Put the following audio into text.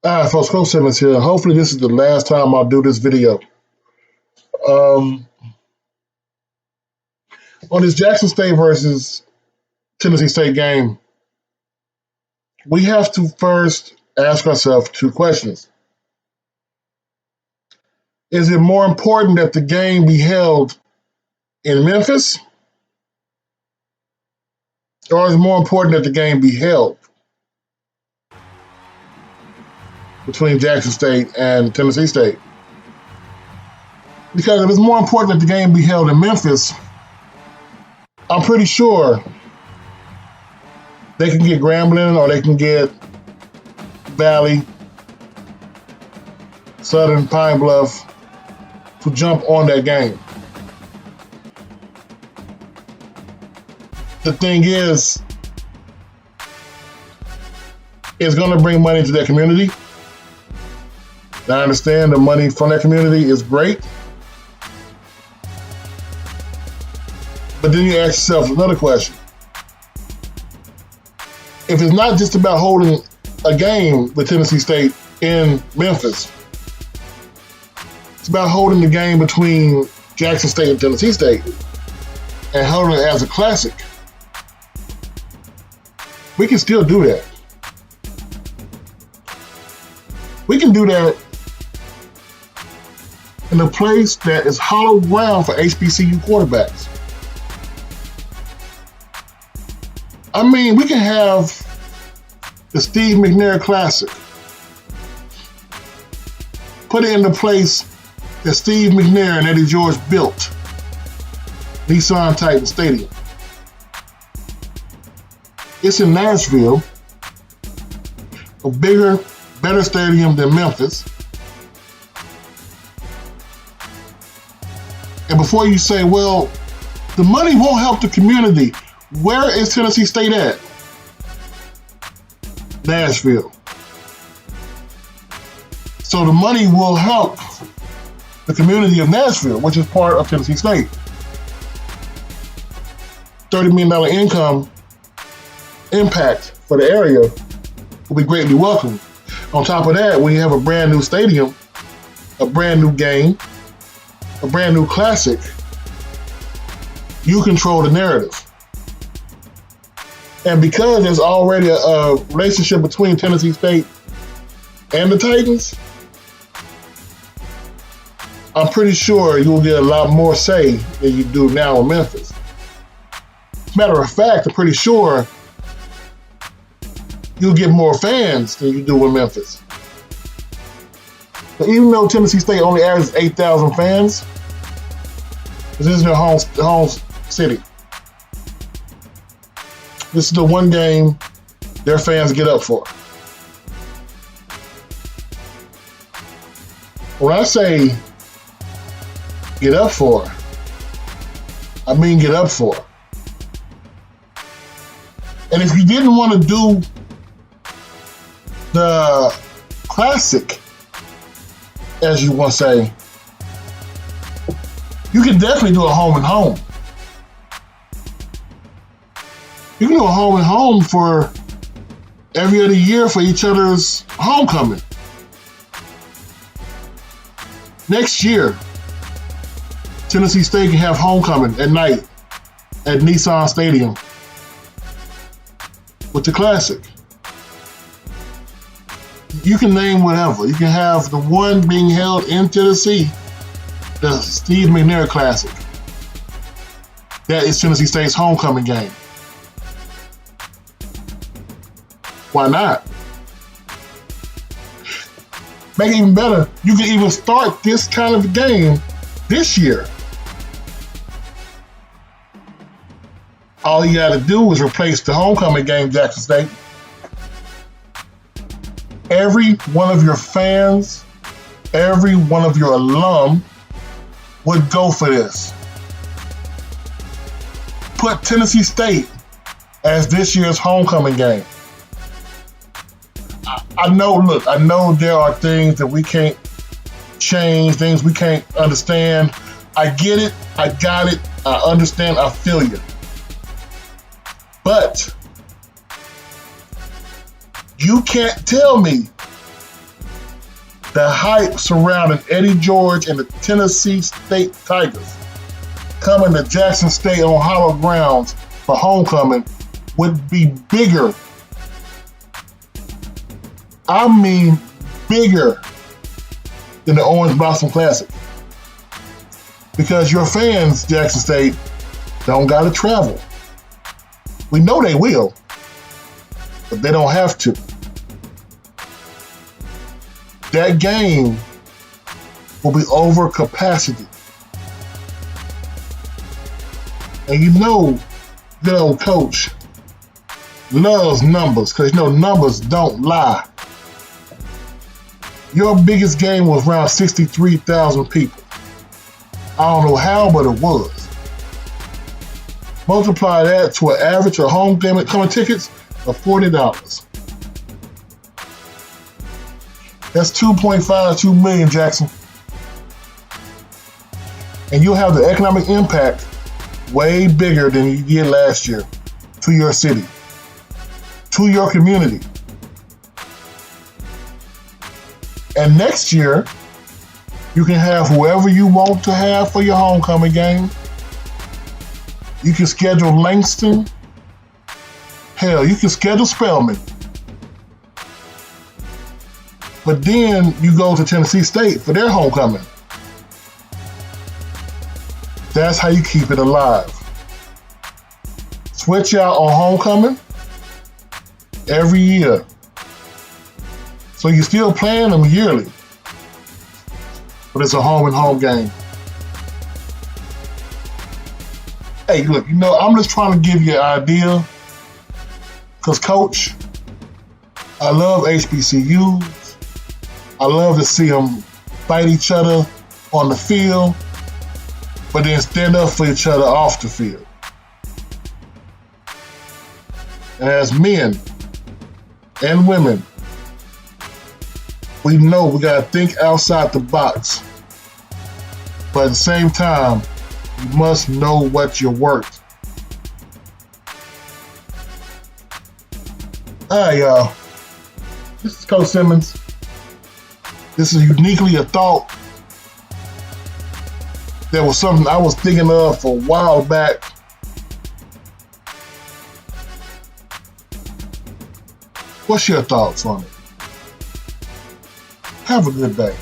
Folks, Coach Simmons here. Hopefully, this is the last time I'll do this video. Um, on this Jackson State versus Tennessee State game, we have to first ask ourselves two questions. Is it more important that the game be held in Memphis, or is it more important that the game be held between Jackson State and Tennessee State? Because if it's more important that the game be held in Memphis, I'm pretty sure they can get Grambling or they can get Valley, Southern, Pine Bluff to jump on that game. The thing is, it's going to bring money to that community. I understand the money from that community is great. But then you ask yourself another question. If it's not just about holding a game with Tennessee State in Memphis, it's about holding the game between Jackson State and Tennessee State and holding it as a classic. We can still do that. We can do that in a place that is hollow ground for HBCU quarterbacks. I mean, we can have the Steve McNair Classic. Put it in the place that Steve McNair and Eddie George built, Nissan Titan Stadium. It's in Nashville, a bigger, better stadium than Memphis. And before you say, well, the money won't help the community, where is Tennessee State at? Nashville. So the money will help the community of Nashville, which is part of Tennessee State. $30 million income impact for the area will be greatly welcomed. On top of that, when you have a brand new stadium, a brand new game, a brand new classic, you control the narrative. And because there's already a relationship between Tennessee State and the Titans, I'm pretty sure you'll get a lot more say than you do now in Memphis. Matter of fact, I'm pretty sure you'll get more fans than you do in Memphis. But even though Tennessee State only averages 8,000 fans, this is their home city. This is the one game their fans get up for. When I say get up for, I mean get up for. And if you didn't want to do the classic, as you want to say, you can definitely do a home and home. You can do a home and home for every other year for each other's homecoming. Next year, Tennessee State can have homecoming at night at Nissan Stadium with the classic. You can name whatever. You can have the one being held in Tennessee, the Steve McNair Classic. That is Tennessee State's homecoming game. Why not? Make it even better, you can even start this kind of game this year. All you got to do is replace the homecoming game, Jackson State. Every one of your fans, every one of your alum would go for this. Put Tennessee State as this year's homecoming game. I know there are things that we can't change, things we can't understand. I get it, I got it, I understand, I feel you. But you can't tell me The hype surrounding Eddie George and the Tennessee State Tigers coming to Jackson State on hollow grounds for homecoming would be bigger. I mean bigger than the Orange Blossom Classic. Because your fans, Jackson State, don't gotta travel. We know they will, but they don't have to. That game will be over capacity. And you know, good old coach loves numbers, because you know numbers don't lie. Your biggest game was around 63,000 people. I don't know how, but it was. Multiply that to an average of homecoming tickets of $40. That's 2.52 million, Jackson. And you'll have the economic impact way bigger than you did last year to your city, to your community. And next year, you can have whoever you want to have for your homecoming game. You can schedule Langston. Hell, you can schedule Spelman. But then you go to Tennessee State for their homecoming. That's how you keep it alive. Switch out on homecoming every year. So you're still playing them yearly. But it's a home and home game. Hey, look, you know, I'm just trying to give you an idea. Because, Coach, I love HBCUs. I love to see them fight each other on the field, but then stand up for each other off the field. And as men and women, we know we got to think outside the box. But at the same time, you must know what you're worth. All right, y'all. This is Coach Simmons. This is uniquely a thought. There was something I was thinking of for a while back. What's your thoughts on it? Have a good day.